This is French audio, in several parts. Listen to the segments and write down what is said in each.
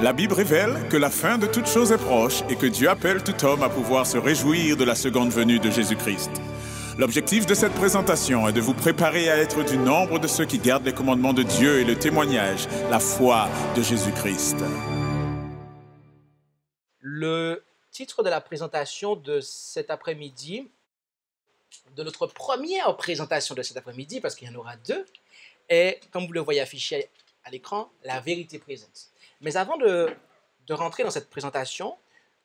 La Bible révèle que la fin de toute chose est proche et que Dieu appelle tout homme à pouvoir se réjouir de la seconde venue de Jésus-Christ. L'objectif de cette présentation est de vous préparer à être du nombre de ceux qui gardent les commandements de Dieu et le témoignage, la foi de Jésus-Christ. Le titre de la présentation de cet après-midi, de notre première présentation de cet après-midi, parce qu'il y en aura deux, est, comme vous le voyez affiché à l'écran, la vérité présente. Mais avant de rentrer dans cette présentation,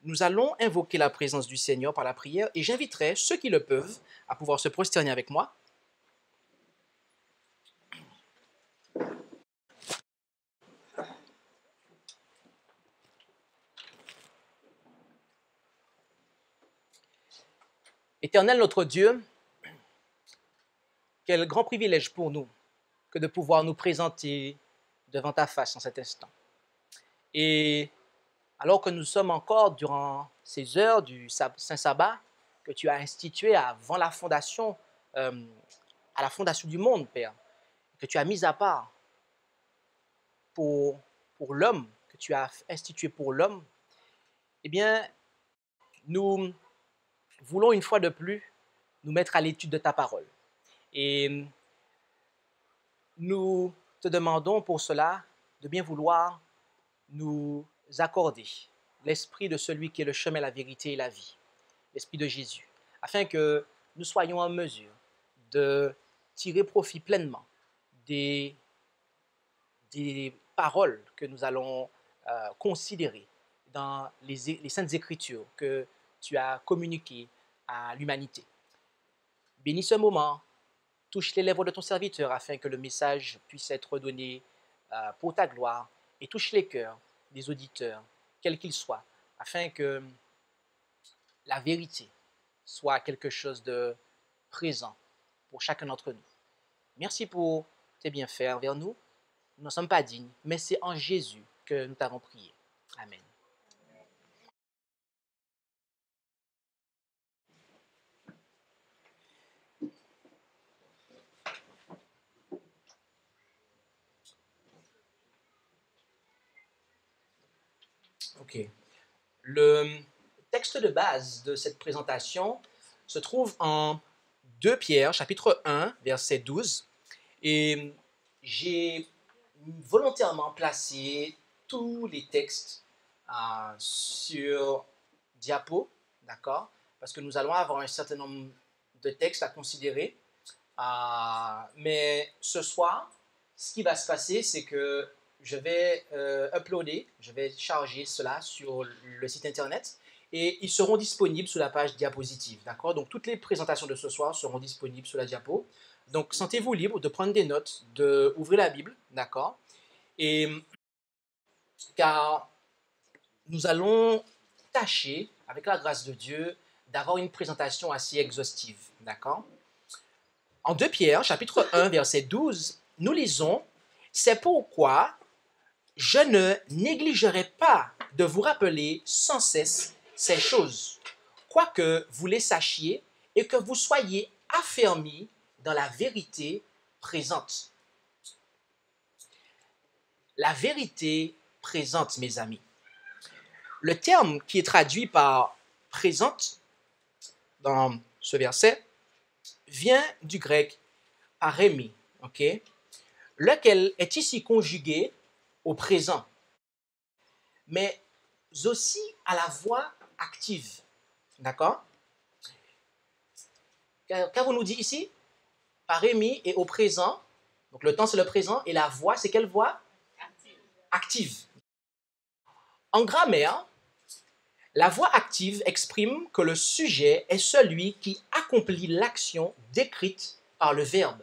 nous allons invoquer la présence du Seigneur par la prière et j'inviterai ceux qui le peuvent à pouvoir se prosterner avec moi. Éternel notre Dieu, quel grand privilège pour nous que de pouvoir nous présenter devant ta face en cet instant. Et alors que nous sommes encore durant ces heures du Saint-Sabbat que tu as institué avant la fondation, à la fondation du monde, Père, que tu as mis à part pour l'homme, que tu as institué pour l'homme, eh bien, nous voulons une fois de plus nous mettre à l'étude de ta parole. Et nous te demandons pour cela de bien vouloir nous accorder l'esprit de celui qui est le chemin, la vérité et la vie, l'esprit de Jésus, afin que nous soyons en mesure de tirer profit pleinement des paroles que nous allons considérer dans les Saintes Écritures que tu as communiquées à l'humanité. Bénis ce moment, touche les lèvres de ton serviteur afin que le message puisse être donné pour ta gloire et touche les cœurs des auditeurs, quels qu'ils soient, afin que la vérité soit quelque chose de présent pour chacun d'entre nous. Merci pour tes bienfaits envers nous. Nous n'en sommes pas dignes, mais c'est en Jésus que nous t'avons prié. Amen. Ok. Le texte de base de cette présentation se trouve en 2 Pierre, chapitre 1, verset 12. Et j'ai volontairement placé tous les textes sur diapo, d'accord? Parce que nous allons avoir un certain nombre de textes à considérer. Mais ce soir, ce qui va se passer, c'est que je vais uploader, je vais charger cela sur le site internet et ils seront disponibles sous la page diapositive, d'accord? Donc toutes les présentations de ce soir seront disponibles sur la diapo. Donc sentez-vous libre de prendre des notes, d'ouvrir la Bible, d'accord? Et car nous allons tâcher, avec la grâce de Dieu, d'avoir une présentation assez exhaustive, d'accord? En 2 Pierre, chapitre 1, verset 12, nous lisons « C'est pourquoi je ne négligerai pas de vous rappeler sans cesse ces choses, quoique vous les sachiez et que vous soyez affermis dans la vérité présente. » La vérité présente, mes amis. Le terme qui est traduit par « présente » dans ce verset vient du grec « parémi », ok, lequel est ici conjugué au présent, mais aussi à la voix active. D'accord? Qu'avons-nous dit ici? Parémi est au présent, donc le temps c'est le présent, et la voix c'est quelle voix? Active. En grammaire, la voix active exprime que le sujet est celui qui accomplit l'action décrite par le verbe,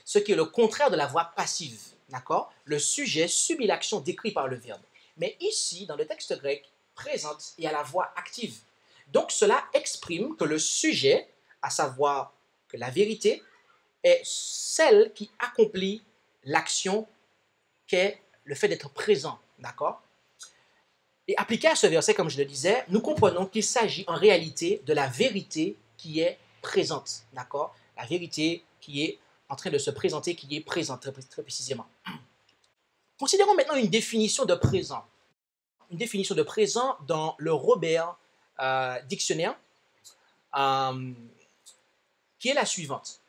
ce qui est le contraire de la voix passive. D'accord? Le sujet subit l'action décrite par le verbe. Mais ici, dans le texte grec, présente, il y a la voix active. Donc cela exprime que le sujet, à savoir que la vérité, est celle qui accomplit l'action qu'est le fait d'être présent. D'accord? Et appliqué à ce verset, comme je le disais, nous comprenons qu'il s'agit en réalité de la vérité qui est présente. D'accord? La vérité qui est en train de se présenter, qui est présente très précisément. Considérons maintenant une définition de présent. Une définition de présent dans le Robert Dictionnaire, qui est la suivante.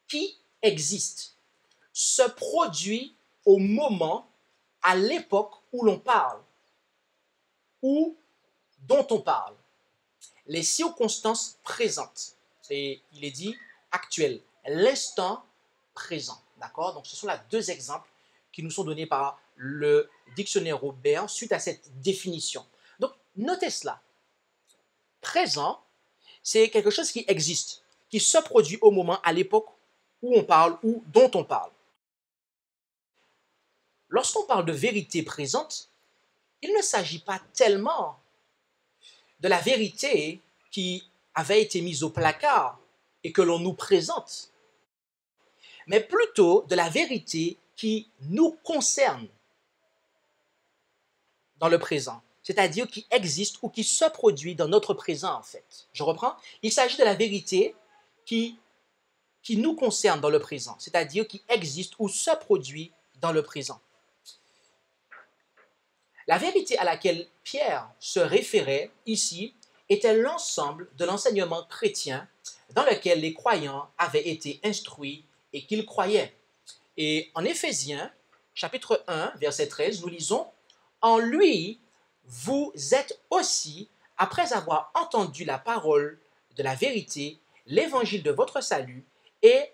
Qui existe, se produit au moment, à l'époque où l'on parle, ou dont on parle. Les circonstances présentes. Et il est dit actuel, l'instant présent. D'accord? Donc, ce sont là deux exemples qui nous sont donnés par le dictionnaire Robert suite à cette définition. Donc, notez cela. Présent, c'est quelque chose qui existe, qui se produit au moment, à l'époque où on parle ou dont on parle. Lorsqu'on parle de vérité présente, il ne s'agit pas tellement de la vérité qui avait été mise au placard et que l'on nous présente, mais plutôt de la vérité qui nous concerne dans le présent, c'est-à-dire qui existe ou qui se produit dans notre présent en fait. Je reprends, il s'agit de la vérité qui nous concerne dans le présent, c'est-à-dire qui existe ou se produit dans le présent. La vérité à laquelle Pierre se référait ici était l'ensemble de l'enseignement chrétien dans lequel les croyants avaient été instruits et qu'ils croyaient. Et en Éphésiens, chapitre 1, verset 13, nous lisons « En lui, vous êtes aussi, après avoir entendu la parole de la vérité, l'évangile de votre salut, et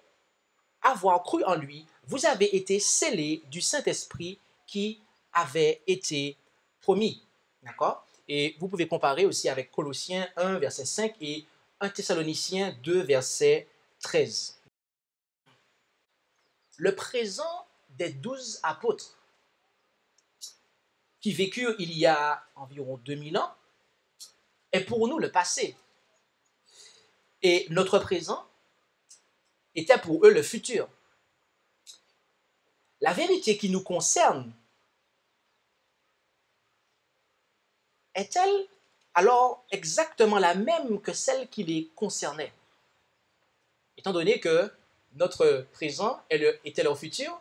avoir cru en lui, vous avez été scellés du Saint-Esprit qui avait été promis. » D'accord? Et vous pouvez comparer aussi avec Colossiens 1, verset 5 et 1 Thessaloniciens 2, verset 13. Le présent des 12 apôtres qui vécurent il y a environ 2000 ans est pour nous le passé. Et notre présent était pour eux le futur. La vérité qui nous concerne est-elle alors exactement la même que celle qui les concernait? Étant donné que notre présent était leur futur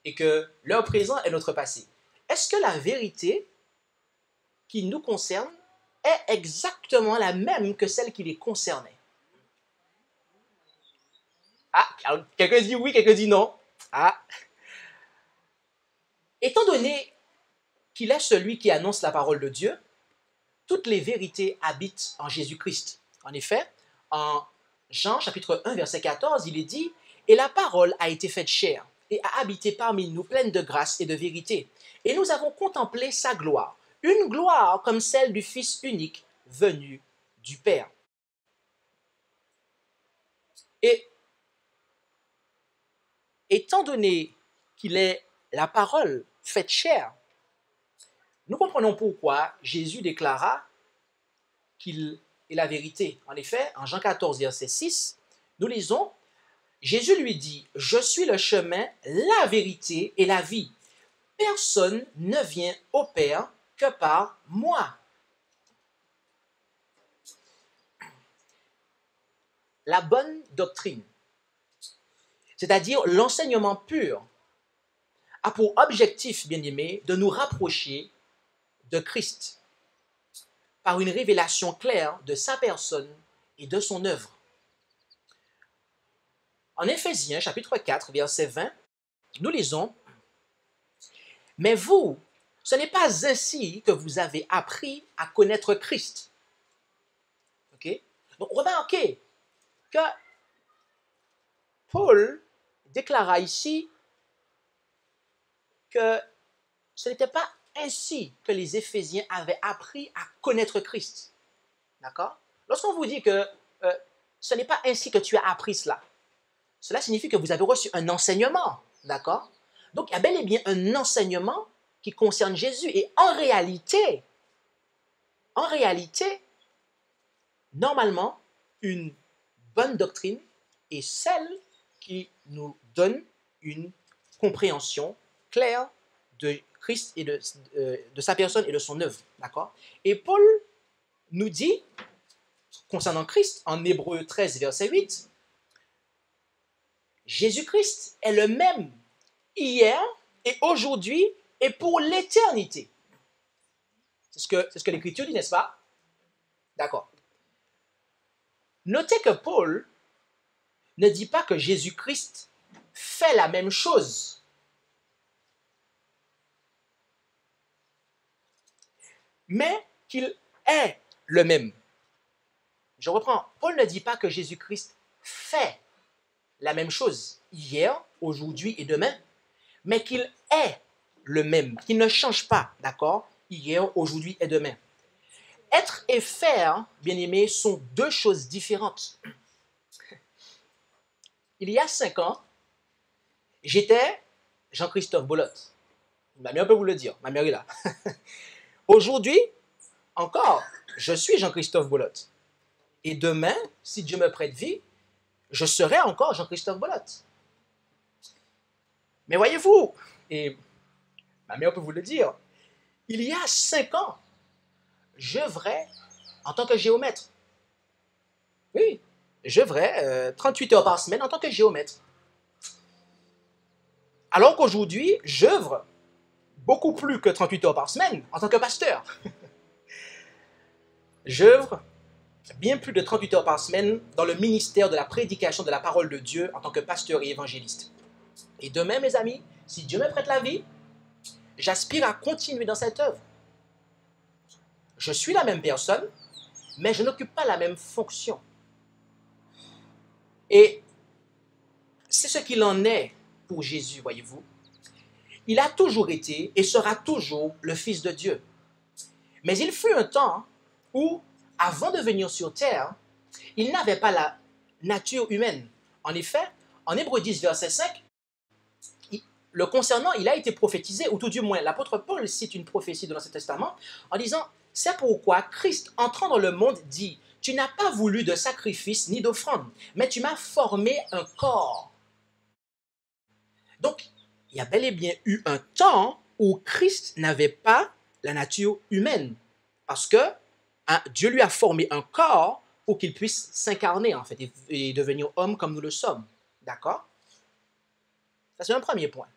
et que leur présent est notre passé. Est-ce que la vérité qui nous concerne est exactement la même que celle qui les concernait? Ah, quelqu'un dit oui, quelqu'un dit non. Ah. Étant donné qu'il est celui qui annonce la parole de Dieu, toutes les vérités habitent en Jésus-Christ. En effet, en Jean chapitre 1, verset 14, il est dit « Et la parole a été faite chair et a habité parmi nous pleine de grâce et de vérité. Et nous avons contemplé sa gloire, une gloire comme celle du Fils unique venu du Père. » Et étant donné qu'il est la parole faite chair, nous comprenons pourquoi Jésus déclara qu'il est la vérité. En effet, en Jean 14, verset 6, nous lisons, Jésus lui dit, « Je suis le chemin, la vérité et la vie. Personne ne vient au Père que par moi. » La bonne doctrine, c'est-à-dire l'enseignement pur, a pour objectif, bien-aimé, de nous rapprocher de Christ par une révélation claire de sa personne et de son œuvre. En Éphésiens, chapitre 4, verset 20, nous lisons « Mais vous, ce n'est pas ainsi que vous avez appris à connaître Christ. » Okay? Donc, remarquez que Paul déclara ici que ce n'était pas ainsi que les Éphésiens avaient appris à connaître Christ. D'accord? Lorsqu'on vous dit que ce n'est pas ainsi que tu as appris cela, cela signifie que vous avez reçu un enseignement. D'accord? Donc, il y a bel et bien un enseignement qui concerne Jésus. Et en réalité, normalement, une bonne doctrine est celle qui nous donne une compréhension claire de Christ et de sa personne et de son œuvre. D'accord? Et Paul nous dit, concernant Christ, en Hébreux 13, verset 8, Jésus-Christ est le même hier, et aujourd'hui et pour l'éternité. C'est ce que l'Écriture dit, n'est-ce pas? D'accord. Notez que Paul ne dit pas que Jésus-Christ fait la même chose. Mais qu'il est le même. Je reprends. Paul ne dit pas que Jésus-Christ fait la même chose hier, aujourd'hui et demain, mais qu'il est le même, qu'il ne change pas, d'accord? Hier, aujourd'hui et demain. Être et faire, bien-aimés, sont deux choses différentes. Il y a 5 ans, j'étais Jean-Christophe Bolotte. Ma mère peut vous le dire, ma mère est là. Aujourd'hui, encore, je suis Jean-Christophe Bolotte. Et demain, si Dieu me prête vie, je serai encore Jean-Christophe Bolotte. Mais voyez-vous, et ma mère peut vous le dire, il y a 5 ans, j'œuvrais en tant que géomètre. Oui, j'œuvrais 38 heures par semaine en tant que géomètre. Alors qu'aujourd'hui, j'œuvre beaucoup plus que 38 heures par semaine en tant que pasteur. J'œuvre bien plus de 38 heures par semaine dans le ministère de la prédication de la parole de Dieu en tant que pasteur et évangéliste. Et demain, mes amis, si Dieu me prête la vie, j'aspire à continuer dans cette œuvre. Je suis la même personne, mais je n'occupe pas la même fonction. Et c'est ce qu'il en est pour Jésus, voyez-vous. Il a toujours été et sera toujours le Fils de Dieu. Mais il fut un temps où, avant de venir sur terre, il n'avait pas la nature humaine. En effet, en Hébreux 10, verset 5, le concernant, il a été prophétisé, ou tout du moins, l'apôtre Paul cite une prophétie de l'Ancien Testament en disant « C'est pourquoi Christ, entrant dans le monde, dit « Tu n'as pas voulu de sacrifice ni d'offrande, mais tu m'as formé un corps. » Donc, il y a bel et bien eu un temps où Christ n'avait pas la nature humaine, parce que Dieu lui a formé un corps pour qu'il puisse s'incarner, en fait, et devenir homme comme nous le sommes. D'accord? Ça, c'est un premier point.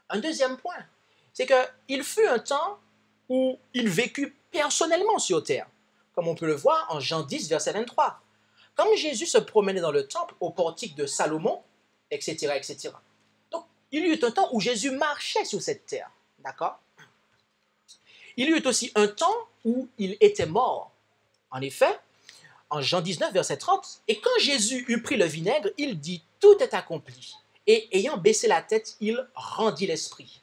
Un deuxième point, c'est qu'il fut un temps où il vécut personnellement sur terre, comme on peut le voir en Jean 10, verset 23. Comme Jésus se promenait dans le temple, au portique de Salomon, etc., etc. Donc, il y eut un temps où Jésus marchait sur cette terre. D'accord? Il y eut aussi un temps où il était mort. En effet, en Jean 19, verset 30, « Et quand Jésus eut pris le vinaigre, il dit, « Tout est accompli. » Et ayant baissé la tête, il rendit l'esprit.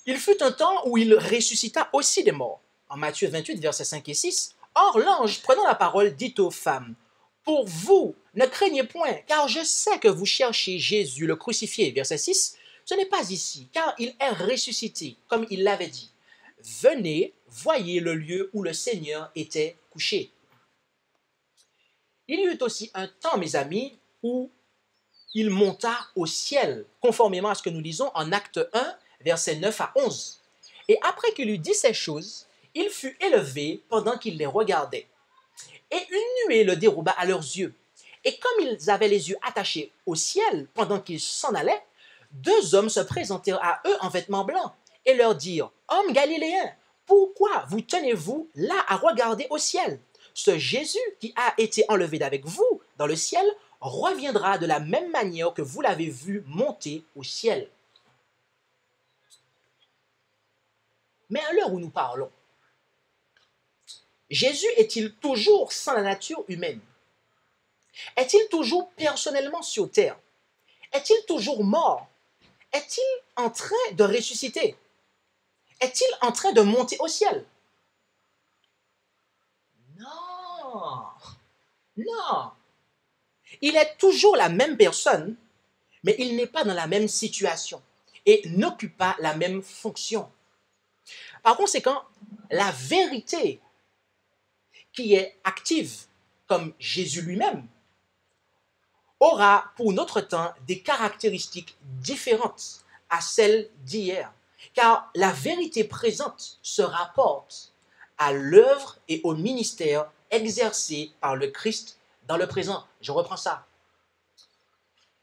Il fut un temps où il ressuscita aussi des morts. En Matthieu 28, versets 5 et 6, « Or l'ange, prenant la parole, dit aux femmes, « Pour vous, ne craignez point, car je sais que vous cherchez Jésus, le crucifié. » Verset 6, « Ce n'est pas ici, car il est ressuscité, comme il l'avait dit. Venez, voyez le lieu où le Seigneur était couché. » Il y eut aussi un temps, mes amis, où il monta au ciel, conformément à ce que nous lisons en Acte 1, versets 9 à 11. Et après qu'il eut dit ces choses, il fut élevé pendant qu'il les regardait. Et une nuée le déroba à leurs yeux. Et comme ils avaient les yeux attachés au ciel pendant qu'ils s'en allaient, 2 hommes se présentèrent à eux en vêtements blancs et leur dirent, « Hommes galiléens, pourquoi vous tenez-vous là à regarder au ciel? Ce Jésus qui a été enlevé d'avec vous dans le ciel reviendra de la même manière que vous l'avez vu monter au ciel. » Mais à l'heure où nous parlons, Jésus est-il toujours sans la nature humaine? Est-il toujours personnellement sur terre? Est-il toujours mort? Est-il en train de ressusciter? Est-il en train de monter au ciel? Non, non. Il est toujours la même personne, mais il n'est pas dans la même situation et n'occupe pas la même fonction. Par conséquent, la vérité qui est active, comme Jésus lui-même, aura pour notre temps des caractéristiques différentes à celles d'hier, car la vérité présente se rapporte à l'œuvre et au ministère exercé par le Christ dans le présent. Je reprends ça.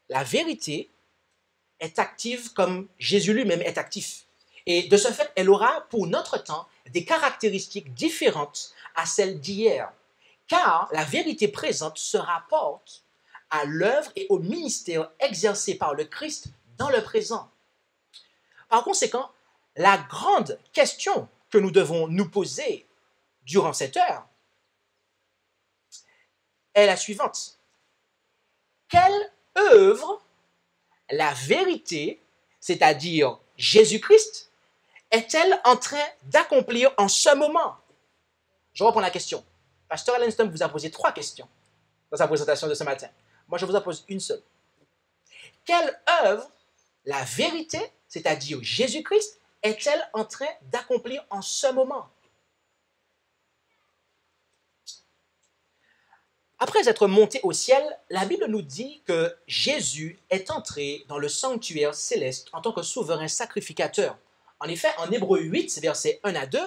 La vérité est active comme Jésus lui-même est actif. Et de ce fait, elle aura pour notre temps des caractéristiques différentes à celles d'hier, car la vérité présente se rapporte à l'œuvre et au ministère exercé par le Christ dans le présent. Par conséquent, la grande question que nous devons nous poser durant cette heure est la suivante. Quelle œuvre la vérité, c'est-à-dire Jésus-Christ, est-elle en train d'accomplir en ce moment? Je reprends la question. Pasteur Allenstone vous a posé 3 questions dans sa présentation de ce matin. Moi, je vous en pose une seule. Quelle œuvre la vérité, c'est-à-dire Jésus-Christ, est-elle en train d'accomplir en ce moment? Après être monté au ciel, la Bible nous dit que Jésus est entré dans le sanctuaire céleste en tant que souverain sacrificateur. En effet, en Hébreux 8, versets 1 à 2,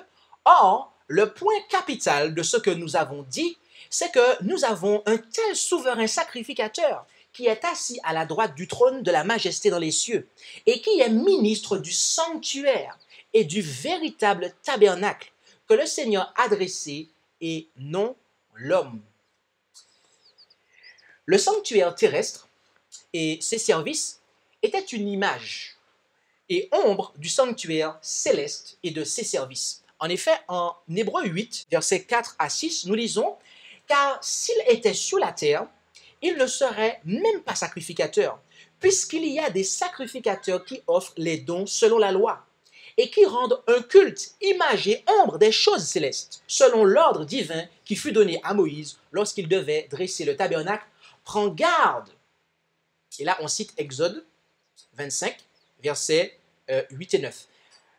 or, le point capital de ce que nous avons dit, c'est que nous avons un tel souverain sacrificateur qui est assis à la droite du trône de la majesté dans les cieux et qui est ministre du sanctuaire et du véritable tabernacle que le Seigneur a dressé et non l'homme. Le sanctuaire terrestre et ses services étaient une image et ombre du sanctuaire céleste et de ses services. En effet, en Hébreux 8, versets 4 à 6, nous lisons « Car s'il était sur la terre, il ne serait même pas sacrificateur, puisqu'il y a des sacrificateurs qui offrent les dons selon la loi, et qui rendent un culte, image et ombre des choses célestes, selon l'ordre divin qui fut donné à Moïse lorsqu'il devait dresser le tabernacle. Prends garde. » Et là, on cite Exode 25, versets 8 et 9.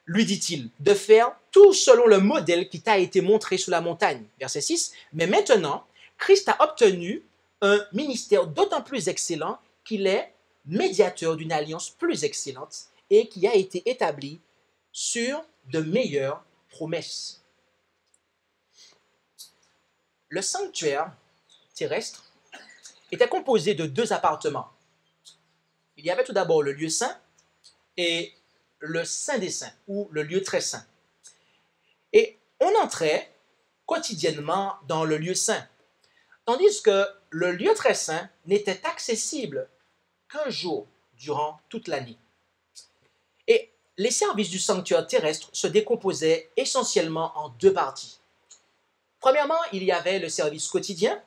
Lui dit-il, de faire tout selon le modèle qui t'a été montré sous la montagne. Verset 6. Mais maintenant, Christ a obtenu un ministère d'autant plus excellent qu'il est médiateur d'une alliance plus excellente et qui a été établi sur de meilleures promesses. Le sanctuaire terrestre était composé de 2 appartements. Il y avait tout d'abord le lieu saint et le saint des saints, ou le lieu très saint. Et on entrait quotidiennement dans le lieu saint, tandis que le lieu très saint n'était accessible qu'un jour durant toute l'année. Et les services du sanctuaire terrestre se décomposaient essentiellement en 2 parties. Premièrement, il y avait le service quotidien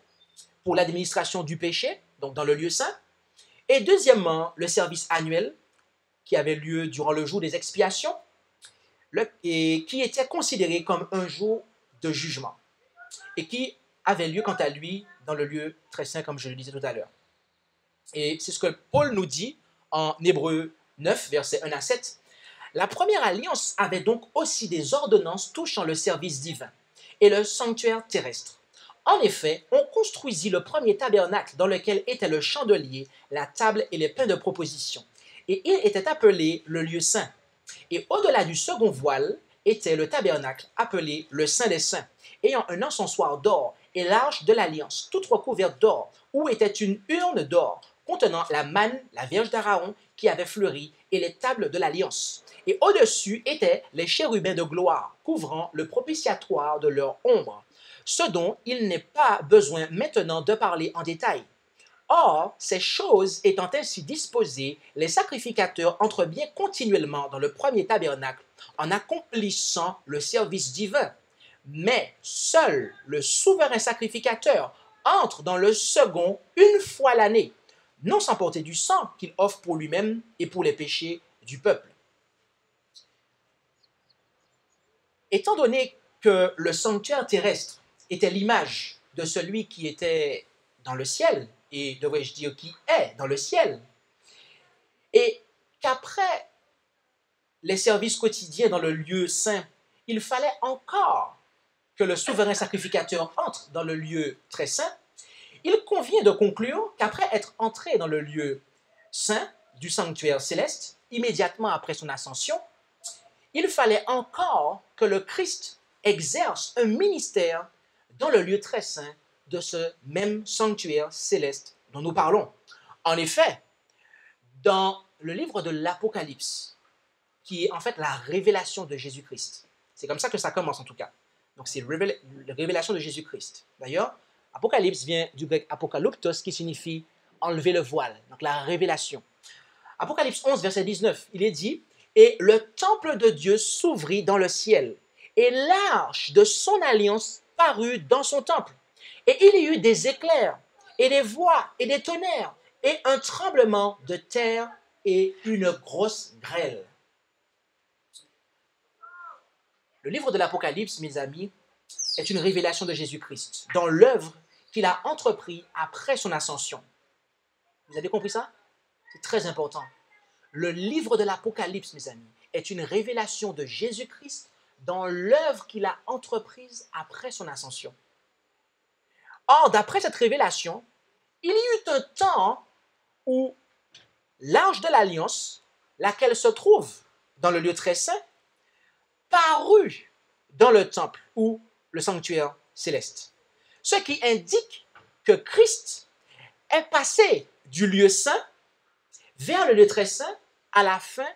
pour l'administration du péché, donc dans le lieu saint, et deuxièmement, le service annuel qui avait lieu durant le jour des expiations et qui était considéré comme un jour de jugement et qui avait lieu quant à lui dans le lieu très saint, comme je le disais tout à l'heure. Et c'est ce que Paul nous dit en Hébreux 9, versets 1 à 7. La première alliance avait donc aussi des ordonnances touchant le service divin et le sanctuaire terrestre. En effet, on construisit le premier tabernacle dans lequel était le chandelier, la table et les pains de proposition. Et il était appelé le lieu saint. Et au-delà du second voile était le tabernacle appelé le Saint des Saints, ayant un encensoir d'or et l'arche de l'alliance, toute recouverte d'or, où était une urne d'or contenant la manne, la Vierge d'Aaron qui avait fleuri, et les tables de l'alliance. Et au-dessus étaient les chérubins de gloire, couvrant le propitiatoire de leur ombre, ce dont il n'est pas besoin maintenant de parler en détail. Or, ces choses étant ainsi disposées, les sacrificateurs entrent bien continuellement dans le premier tabernacle en accomplissant le service divin. Mais seul le souverain sacrificateur entre dans le second une fois l'année, non sans porter du sang qu'il offre pour lui-même et pour les péchés du peuple. Étant donné que le sanctuaire terrestre était l'image de celui qui était dans le ciel, et devrais-je dire qui est dans le ciel, et qu'après les services quotidiens dans le lieu saint, il fallait encore que le souverain sacrificateur entre dans le lieu très saint, il convient de conclure qu'après être entré dans le lieu saint du sanctuaire céleste, immédiatement après son ascension, il fallait encore que le Christ exerce un ministère dans le lieu très saint de ce même sanctuaire céleste dont nous parlons. En effet, dans le livre de l'Apocalypse, qui est en fait la révélation de Jésus-Christ. C'est comme ça que ça commence en tout cas. Donc c'est la révélation de Jésus-Christ. D'ailleurs, Apocalypse vient du grec apokalyptos qui signifie enlever le voile, donc la révélation. Apocalypse 11, verset 19, il est dit « Et le temple de Dieu s'ouvrit dans le ciel, et l'arche de son alliance parut dans son temple. Et il y eut des éclairs, et des voix, et des tonnerres, et un tremblement de terre, et une grosse grêle. » Le livre de l'Apocalypse, mes amis, est une révélation de Jésus-Christ dans l'œuvre qu'il a entreprise après son ascension. Vous avez compris ça? C'est très important. Le livre de l'Apocalypse, mes amis, est une révélation de Jésus-Christ dans l'œuvre qu'il a entreprise après son ascension. Or, d'après cette révélation, il y eut un temps où l'arche de l'Alliance, laquelle se trouve dans le lieu très saint, parut dans le temple ou le sanctuaire céleste. Ce qui indique que Christ est passé du lieu saint vers le lieu très saint à la fin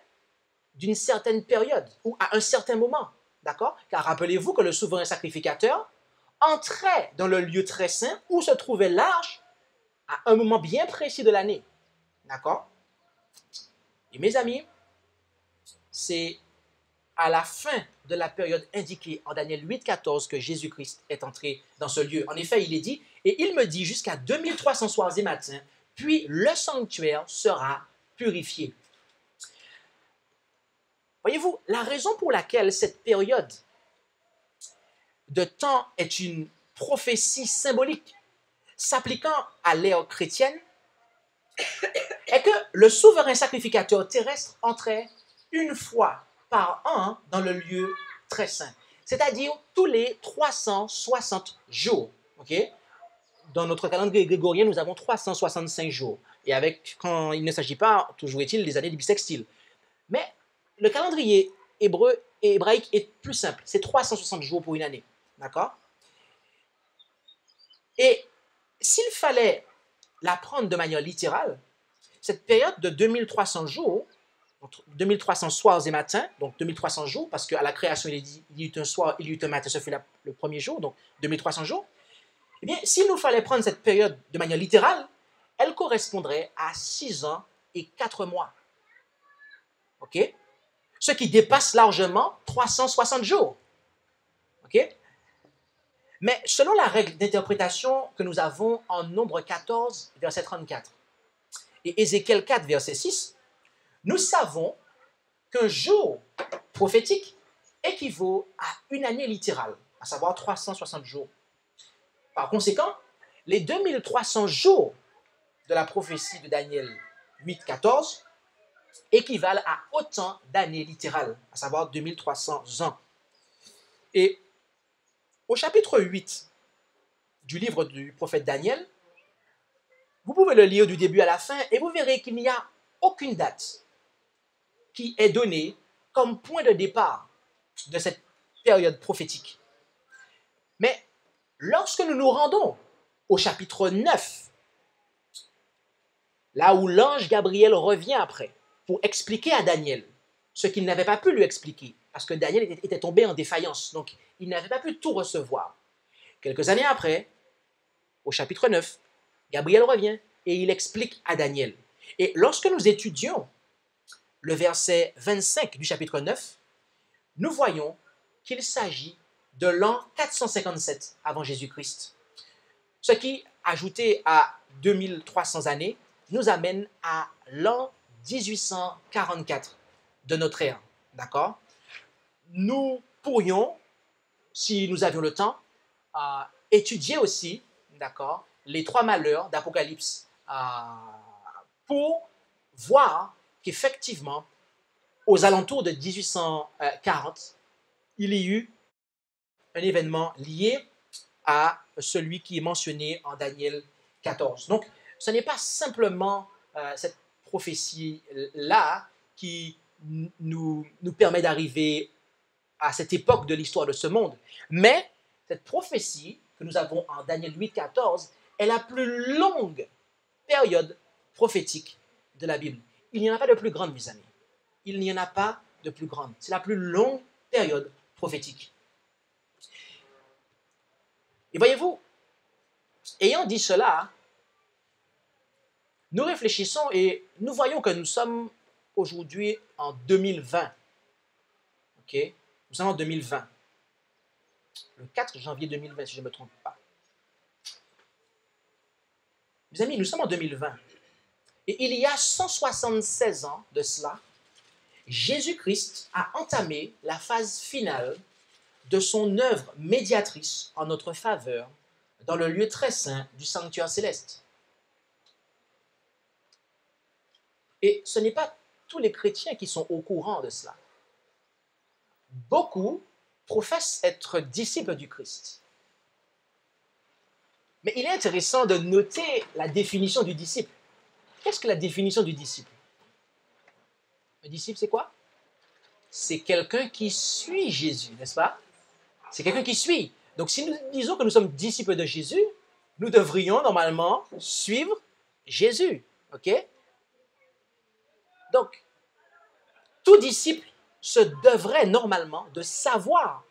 d'une certaine période ou à un certain moment. D'accord? Car rappelez-vous que le souverain sacrificateur entrait dans le lieu très saint où se trouvait l'arche à un moment bien précis de l'année. D'accord? Et mes amis, c'est à la fin de la période indiquée en Daniel 8,14 que Jésus-Christ est entré dans ce lieu. En effet, il est dit, et il me dit jusqu'à 2300 soirs et matins, puis le sanctuaire sera purifié. Voyez-vous, la raison pour laquelle cette période de temps est une prophétie symbolique s'appliquant à l'ère chrétienne est que le souverain sacrificateur terrestre entrait une fois par an dans le lieu très saint, c'est-à-dire tous les 360 jours. Okay? Dans notre calendrier grégorien, nous avons 365 jours. Et avec, quand il ne s'agit pas, toujours est-il, des années du bissextile. Mais le calendrier hébreu et hébraïque est plus simple. C'est 360 jours pour une année. D'accord? Et s'il fallait la prendre de manière littérale, cette période de 2300 jours, 2300 soirs et matins, donc 2300 jours, parce qu'à la création, il y eut un soir, il y eut un matin, ce fut le premier jour, donc 2300 jours. Eh bien, s'il nous fallait prendre cette période de manière littérale, elle correspondrait à 6 ans et 4 mois. OK? Ce qui dépasse largement 360 jours. OK? Mais selon la règle d'interprétation que nous avons en Nombre 14, verset 34, et Ézéchiel 4, verset 6, nous savons qu'un jour prophétique équivaut à une année littérale, à savoir 360 jours. Par conséquent, les 2300 jours de la prophétie de Daniel 8, 14 équivalent à autant d'années littérales, à savoir 2300 ans. Et au chapitre 8 du livre du prophète Daniel, vous pouvez le lire du début à la fin et vous verrez qu'il n'y a aucune date qui est donnée comme point de départ de cette période prophétique. Mais lorsque nous nous rendons au chapitre 9, là où l'ange Gabriel revient après pour expliquer à Daniel ce qu'il n'avait pas pu lui expliquer, parce que Daniel était tombé en défaillance, donc il n'avait pas pu tout recevoir. Quelques années après, au chapitre 9, Gabriel revient et il explique à Daniel. Et lorsque nous étudions le verset 25 du chapitre 9, nous voyons qu'il s'agit de l'an 457 avant Jésus-Christ. Ce qui, ajouté à 2300 années, nous amène à l'an 1844 de notre ère. D'accord? Nous pourrions, si nous avions le temps, étudier aussi, d'accord, les 3 malheurs d'Apocalypse pour voir qu'effectivement, aux alentours de 1840, il y eut un événement lié à celui qui est mentionné en Daniel 14. Donc, ce n'est pas simplement cette prophétie-là qui nous permet d'arriver à cette époque de l'histoire de ce monde, mais cette prophétie que nous avons en Daniel 8, 14 est la plus longue période prophétique de la Bible. il n'y en a pas de plus grande, mes amis. Il n'y en a pas de plus grande. C'est la plus longue période prophétique. Et voyez-vous, ayant dit cela, nous réfléchissons et nous voyons que nous sommes aujourd'hui en 2020. OK? Nous sommes en 2020. Le 4 janvier 2020, si je ne me trompe pas. Mes amis, nous sommes en 2020. Et il y a 176 ans de cela, Jésus-Christ a entamé la phase finale de son œuvre médiatrice en notre faveur dans le lieu très saint du sanctuaire céleste. Et ce n'est pas tous les chrétiens qui sont au courant de cela. Beaucoup professent être disciples du Christ. Mais il est intéressant de noter la définition du disciple. Qu'est-ce que la définition du disciple? Un disciple, c'est quoi? C'est quelqu'un qui suit Jésus, n'est-ce pas? C'est quelqu'un qui suit. Donc, si nous disons que nous sommes disciples de Jésus, nous devrions normalement suivre Jésus. OK? Donc, tout disciple se devrait normalement de savoir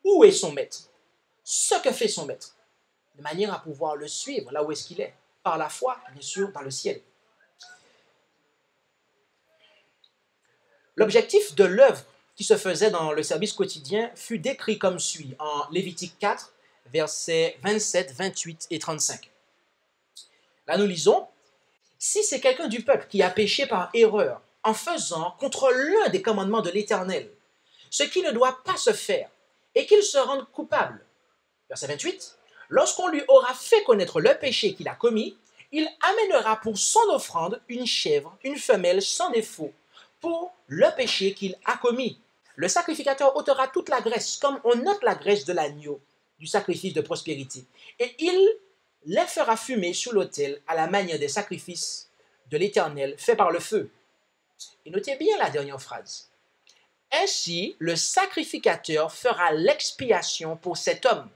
où est son maître, ce que fait son maître, de manière à pouvoir le suivre là où est-ce qu'il est, par la foi, bien sûr, dans le ciel. L'objectif de l'œuvre qui se faisait dans le service quotidien fut décrit comme suit en Lévitique 4, versets 27, 28 et 35. Là, nous lisons, « Si c'est quelqu'un du peuple qui a péché par erreur en faisant contre l'un des commandements de l'Éternel, ce qui ne doit pas se faire, et qu'il se rende coupable. » Verset 28, « Lorsqu'on lui aura fait connaître le péché qu'il a commis, il amènera pour son offrande une chèvre, une femelle sans défaut, pour le péché qu'il a commis. Le sacrificateur ôtera toute la graisse, comme on ôte la graisse de l'agneau, du sacrifice de prospérité, et il les fera fumer sur l'autel à la manière des sacrifices de l'Éternel faits par le feu. » Et notez bien la dernière phrase. « Ainsi, le sacrificateur fera l'expiation pour cet homme,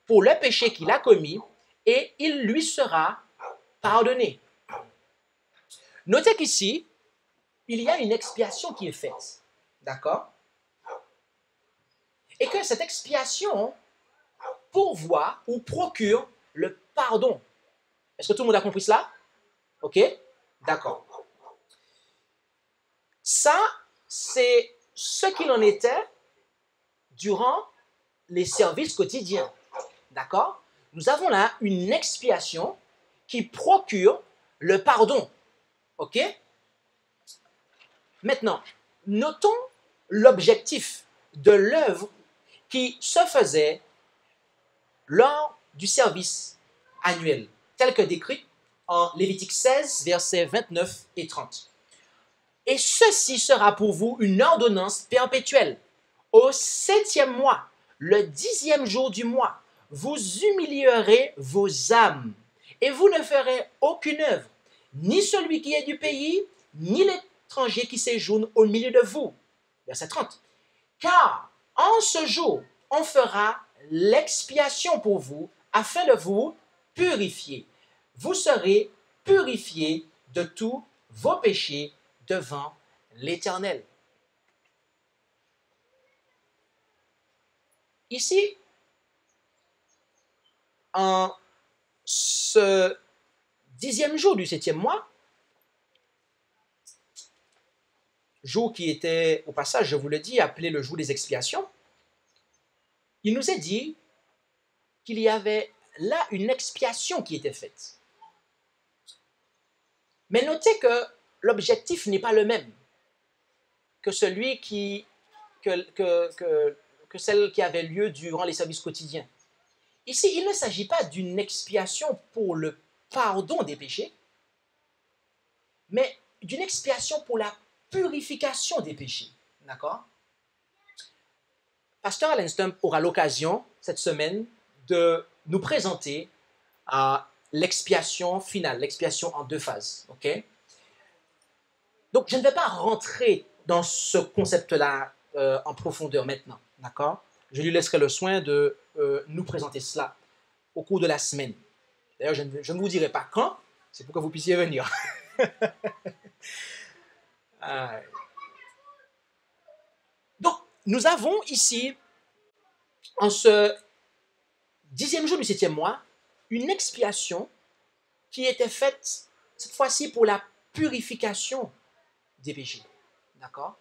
pour le péché qu'il a commis, et il lui sera pardonné. » Notez qu'ici, il y a une expiation qui est faite. D'accord? Et que cette expiation pourvoit ou procure le pardon. Est-ce que tout le monde a compris cela? OK? D'accord. Ça, c'est ce qu'il en était durant les services quotidiens. D'accord? Nous avons là une expiation qui procure le pardon. OK? Maintenant, notons l'objectif de l'œuvre qui se faisait lors du service annuel, tel que décrit en Lévitique 16, versets 29 et 30. « Et ceci sera pour vous une ordonnance perpétuelle. Au 7e mois, le 10e jour du mois, vous humilierez vos âmes, et vous ne ferez aucune œuvre, ni celui qui est du pays, ni l'étranger qui séjourne au milieu de vous. » Verset 30. « Car en ce jour, on fera l'expiation pour vous, afin de vous purifier. Vous serez purifiés de tous vos péchés devant l'Éternel. » Ici, en ce 10e jour du 7e mois, jour qui était, au passage, je vous le dis, appelé le jour des expiations, il nous est dit qu'il y avait là une expiation qui était faite. Mais notez que l'objectif n'est pas le même que celui que celle qui avait lieu durant les services quotidiens. Ici, il ne s'agit pas d'une expiation pour le pardon des péchés, mais d'une expiation pour la purification des péchés. D'accord? Pasteur Alain Stump aura l'occasion cette semaine de nous présenter l'expiation finale, l'expiation en 2 phases. OK? Donc, je ne vais pas rentrer dans ce concept-là en profondeur maintenant. D'accord? Je lui laisserai le soin de nous présenter cela au cours de la semaine. D'ailleurs, je ne vous dirai pas quand, c'est pour que vous puissiez venir. Ah. Donc, nous avons ici, en ce 10e jour du 7e mois, une expiation qui était faite, cette fois-ci, pour la purification des péchés. D'accord?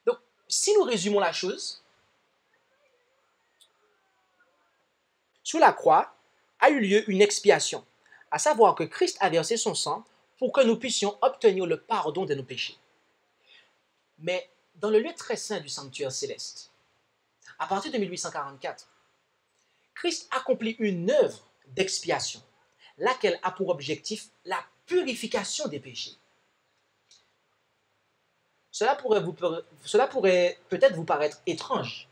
Donc, si nous résumons la chose, sous la croix a eu lieu une expiation, à savoir que Christ a versé son sang pour que nous puissions obtenir le pardon de nos péchés. Mais dans le lieu très saint du sanctuaire céleste, à partir de 1844, Christ accomplit une œuvre d'expiation, laquelle a pour objectif la purification des péchés. Cela pourrait peut-être vous paraître étrange.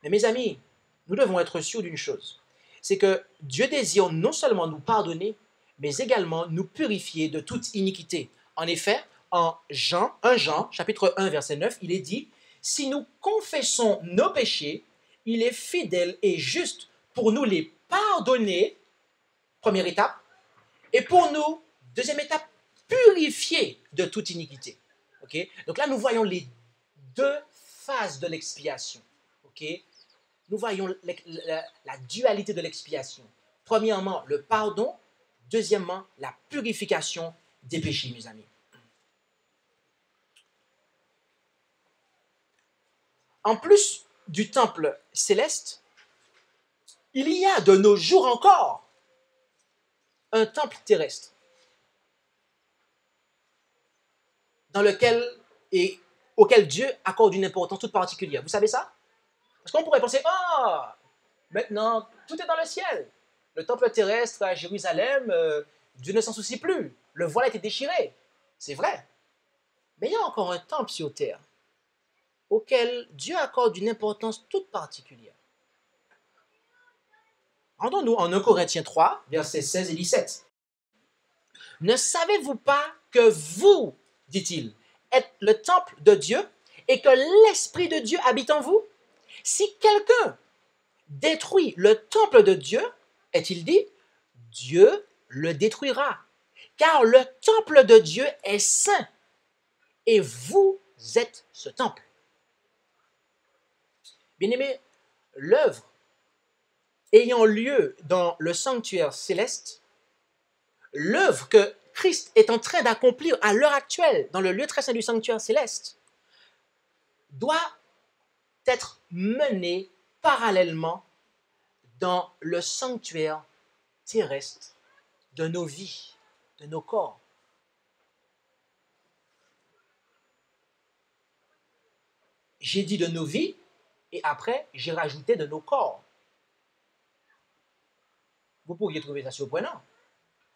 Mais mes amis, nous devons être sûrs d'une chose, c'est que Dieu désire non seulement nous pardonner, mais également nous purifier de toute iniquité. En effet, en 1 Jean, chapitre 1, verset 9, il est dit, « Si nous confessons nos péchés, il est fidèle et juste pour nous les pardonner, première étape, et pour nous, deuxième étape, purifier de toute iniquité. » Okay? Donc là, nous voyons les deux phases de l'expiation. Okay? Nous voyons la dualité de l'expiation. Premièrement, le pardon. Deuxièmement, la purification des péchés, mes amis. En plus du temple céleste, il y a de nos jours encore un temple terrestre dans lequel et auquel Dieu accorde une importance toute particulière. Vous savez ça? Parce qu'on pourrait penser, oh, maintenant, tout est dans le ciel. Le temple terrestre à Jérusalem, Dieu ne s'en soucie plus. Le voile a été déchiré. C'est vrai. Mais il y a encore un temple sur terre auquel Dieu accorde une importance toute particulière. Rendons-nous en 1 Corinthiens 3, versets 16 et 17. « Ne savez-vous pas que vous, dit-il, êtes le temple de Dieu et que l'Esprit de Dieu habite en vous? Si quelqu'un détruit le temple de Dieu, est-il dit, Dieu le détruira. Car le temple de Dieu est saint et vous êtes ce temple. » Bien-aimés, l'œuvre ayant lieu dans le sanctuaire céleste, l'œuvre que Christ est en train d'accomplir à l'heure actuelle dans le lieu très saint du sanctuaire céleste, doit être menée parallèlement dans le sanctuaire terrestre de nos vies, de nos corps. J'ai dit de nos vies et après j'ai rajouté de nos corps. Vous pourriez trouver ça surprenant.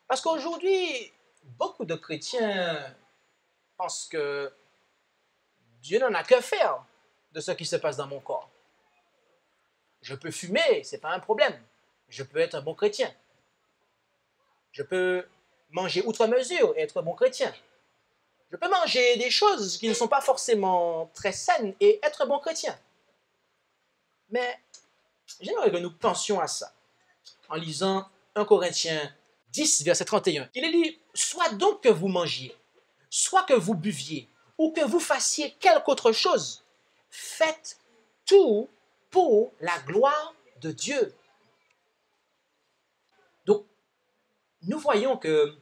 Parce qu'aujourd'hui, beaucoup de chrétiens pensent que Dieu n'en a que faire de ce qui se passe dans mon corps. Je peux fumer, ce n'est pas un problème. Je peux être un bon chrétien. Je peux manger outre mesure et être un bon chrétien. Je peux manger des choses qui ne sont pas forcément très saines et être un bon chrétien. Mais j'aimerais que nous pensions à ça en lisant 1 Corinthiens 10, verset 31. Il est dit, « Soit donc que vous mangiez, soit que vous buviez, ou que vous fassiez quelque autre chose, faites tout pour la gloire de Dieu. » Donc, nous voyons que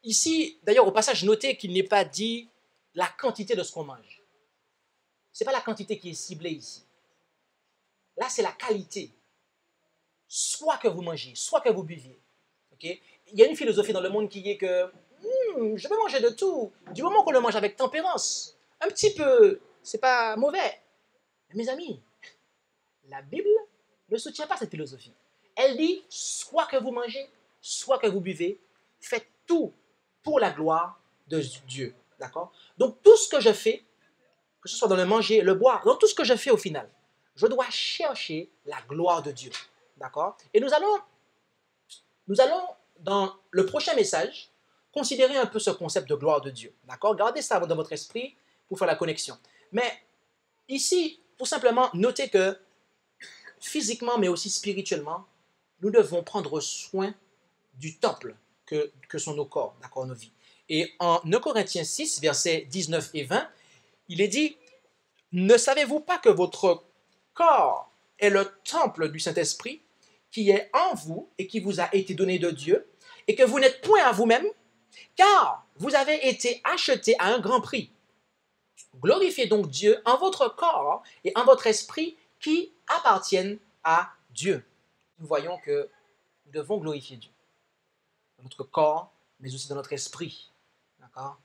ici, d'ailleurs au passage, notez qu'il n'est pas dit la quantité de ce qu'on mange. Ce n'est pas la quantité qui est ciblée ici. Là, c'est la qualité. Soit que vous mangez, soit que vous buviez. Okay? Il y a une philosophie dans le monde qui est que je peux manger de tout, du moment qu'on le mange avec tempérance. Un petit peu, c'est pas mauvais. Mais mes amis, la Bible ne soutient pas cette philosophie. Elle dit, soit que vous mangez, soit que vous buvez, faites tout pour la gloire de Dieu. D'accord? Donc, tout ce que je fais, que ce soit dans le manger, le boire, dans tout ce que je fais au final, je dois chercher la gloire de Dieu. D'accord? Et nous allons, dans le prochain message, considérer un peu ce concept de gloire de Dieu. D'accord? Gardez ça dans votre esprit pour faire la connexion. Mais ici, pour simplement noter que physiquement, mais aussi spirituellement, nous devons prendre soin du temple que sont nos corps, d'accord, nos vies. Et en 1 Corinthiens 6, versets 19 et 20, il est dit, « Ne savez-vous pas que votre corps est le temple du Saint-Esprit qui est en vous et qui vous a été donné de Dieu, et que vous n'êtes point à vous-même, car vous avez été achetés à un grand prix. Glorifiez donc Dieu en votre corps et en votre esprit qui appartiennent à Dieu. » Nous voyons que nous devons glorifier Dieu dans notre corps, mais aussi dans notre esprit. D'accord?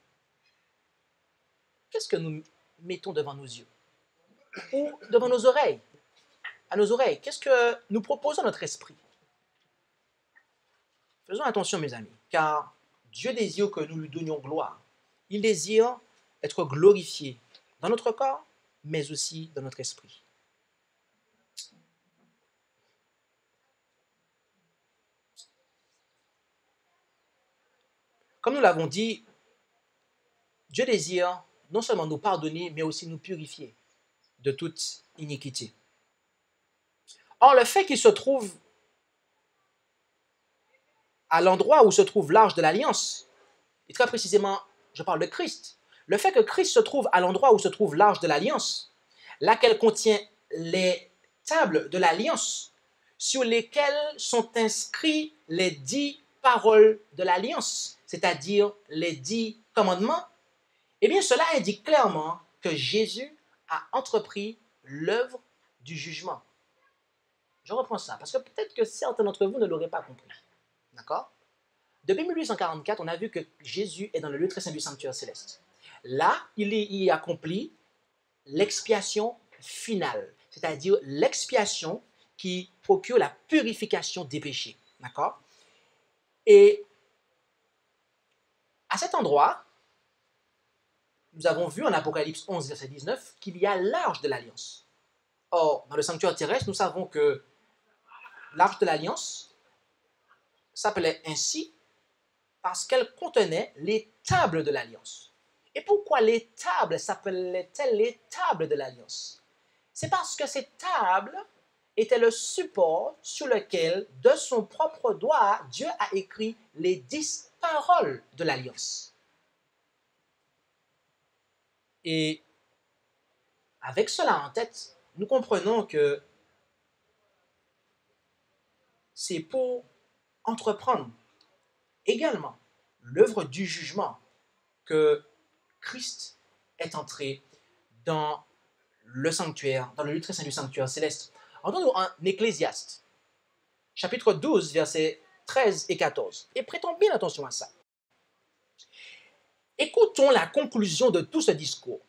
Qu'est-ce que nous mettons devant nos yeux? Ou devant nos oreilles? À nos oreilles, qu'est-ce que nous proposons à notre esprit? Faisons attention, mes amis, car Dieu désire que nous lui donnions gloire. Il désire être glorifié dans notre corps, mais aussi dans notre esprit. Comme nous l'avons dit, Dieu désire non seulement nous pardonner, mais aussi nous purifier de toute iniquité. Or, le fait qu'il se trouve à l'endroit où se trouve l'arche de l'Alliance, et très précisément, je parle de Christ, le fait que Christ se trouve à l'endroit où se trouve l'arche de l'Alliance, laquelle contient les tables de l'Alliance, sur lesquelles sont inscrits les 10 paroles de l'Alliance, c'est-à-dire les 10 commandements, eh bien, cela indique clairement que Jésus a entrepris l'œuvre du jugement. Je reprends ça, parce que peut-être que certains d'entre vous ne l'auraient pas compris. D'accord? Depuis 1844, on a vu que Jésus est dans le lieu très saint du sanctuaire céleste. Là, il y accomplit l'expiation finale, c'est-à-dire l'expiation qui procure la purification des péchés. D'accord? Et à cet endroit, nous avons vu en Apocalypse 11, verset 19, qu'il y a l'arche de l'Alliance. Or, dans le sanctuaire terrestre, nous savons que l'arche de l'Alliance s'appelait ainsi parce qu'elle contenait les tables de l'Alliance. Et pourquoi les tables s'appelaient-elles les tables de l'Alliance? C'est parce que ces tables étaient le support sur lequel, de son propre doigt, Dieu a écrit les 10 paroles de l'Alliance. Et avec cela en tête, nous comprenons que c'est pour entreprendre également l'œuvre du jugement que Christ est entré dans le sanctuaire, dans le lieu très saint du sanctuaire céleste. Entendons-nous en Ecclésiaste, chapitre 12, versets 13 et 14. Et prêtons bien attention à ça. Écoutons la conclusion de tout ce discours.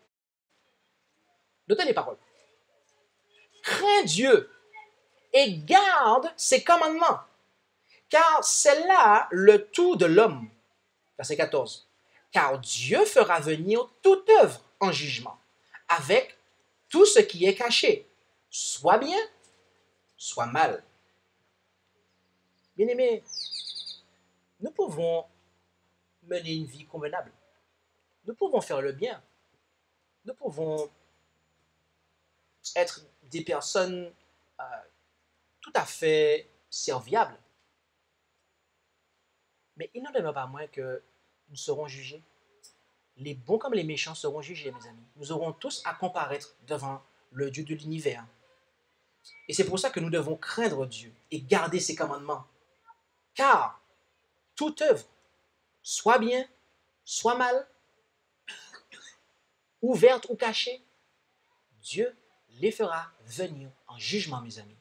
Notez les paroles. Crains Dieu et garde ses commandements, car c'est là le tout de l'homme. Verset 14. Car Dieu fera venir toute œuvre en jugement, avec tout ce qui est caché, soit bien, soit mal. Bien-aimés, nous pouvons mener une vie convenable. Nous pouvons faire le bien. Nous pouvons être des personnes tout à fait serviables. Mais il n'en demeure pas moins que nous serons jugés. Les bons comme les méchants seront jugés, mes amis. Nous aurons tous à comparaître devant le Dieu de l'univers. Et c'est pour ça que nous devons craindre Dieu et garder ses commandements. Car toute œuvre, soit bien, soit mal, ouverte ou cachée, Dieu les fera venir en jugement, mes amis.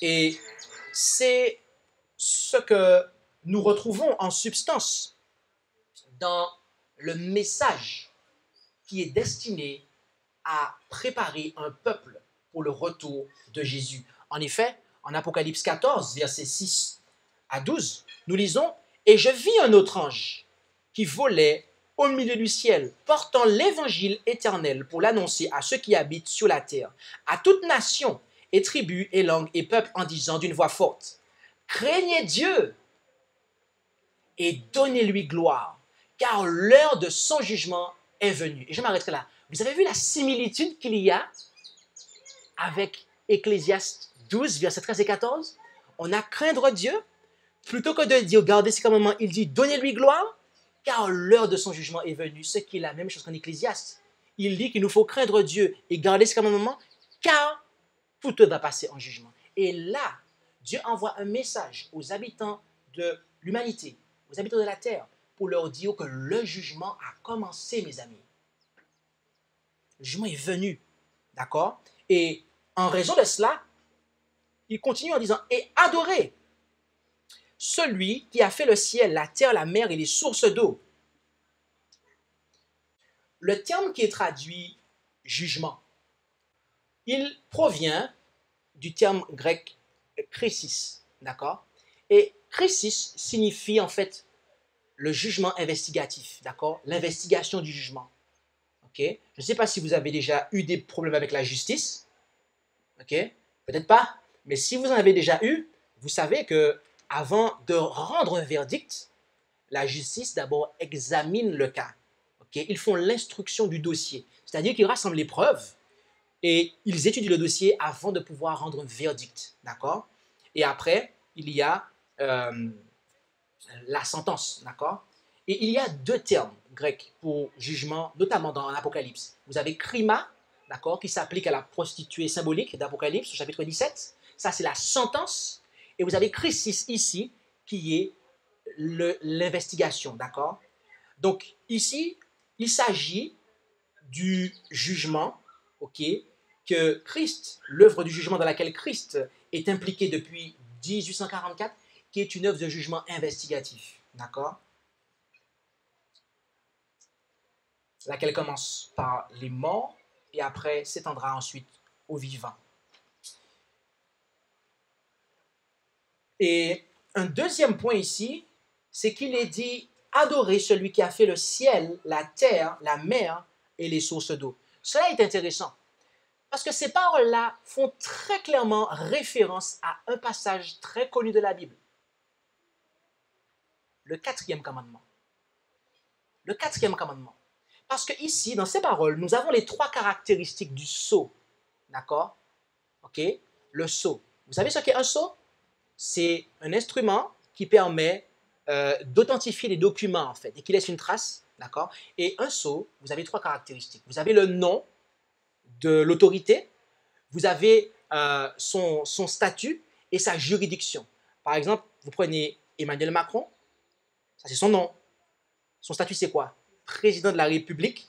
Et c'est ce que nous retrouvons en substance dans le message qui est destiné à préparer un peuple pour le retour de Jésus. En effet, en Apocalypse 14, versets 6 à 12, nous lisons « Et je vis un autre ange qui volait au milieu du ciel, portant l'évangile éternel pour l'annoncer à ceux qui habitent sur la terre, à toute nation et tribu et langue et peuple, en disant d'une voix forte, « Craignez Dieu et donnez-lui gloire, car l'heure de son jugement est venue. » Et je m'arrêterai là. Vous avez vu la similitude qu'il y a avec Ecclésiaste 12, versets 13 et 14? on a craindre Dieu, plutôt que de dire gardez ses commandements, il dit donnez-lui gloire, car l'heure de son jugement est venue, ce qui est la même chose qu'en Ecclésiaste. Il dit qu'il nous faut craindre Dieu et garder ses commandements, car tout va passer en jugement. Et là, Dieu envoie un message aux habitants de l'humanité, aux habitants de la terre, pour leur dire que le jugement a commencé, mes amis. Le jugement est venu, d'accord? Et en raison de cela, il continue en disant, et adorez celui qui a fait le ciel, la terre, la mer et les sources d'eau. Le terme qui est traduit jugement, il provient du terme grec krisis, d'accord? Et krisis signifie en fait le jugement investigatif, d'accord? L'investigation du jugement, ok? Je ne sais pas si vous avez déjà eu des problèmes avec la justice, ok? Peut-être pas, mais si vous en avez déjà eu, vous savez que avant de rendre un verdict, la justice d'abord examine le cas, ok? Ils font l'instruction du dossier, c'est-à-dire qu'ils rassemblent les preuves et ils étudient le dossier avant de pouvoir rendre un verdict, d'accord? Et après, il y a la sentence, d'accord? Et il y a deux termes grecs pour jugement, notamment dans l'Apocalypse. Vous avez krima, d'accord, qui s'applique à la prostituée symbolique d'Apocalypse, au chapitre 17. Ça, c'est la sentence. Et vous avez krisis ici, qui est l'investigation, d'accord? Donc, ici, il s'agit du jugement, ok, que Christ, l'œuvre du jugement dans laquelle Christ est impliqué depuis 1844, qui est une œuvre de jugement investigatif, d'accord? Laquelle commence par les morts et après s'étendra ensuite aux vivants. Et un deuxième point ici, c'est qu'il est dit adorer celui qui a fait le ciel, la terre, la mer et les sources d'eau. Cela est intéressant parce que ces paroles-là font très clairement référence à un passage très connu de la Bible. Le quatrième commandement. Le quatrième commandement. Parce que ici, dans ces paroles, nous avons les trois caractéristiques du sceau. D'accord? OK? Le sceau. Vous savez ce qu'est un sceau? C'est un instrument qui permet d'authentifier les documents, en fait, et qui laisse une trace. D'accord? Et un sceau, vous avez trois caractéristiques. Vous avez le nom de l'autorité, vous avez son statut et sa juridiction. Par exemple, vous prenez Emmanuel Macron, ça c'est son nom. Son statut c'est quoi? Président de la République,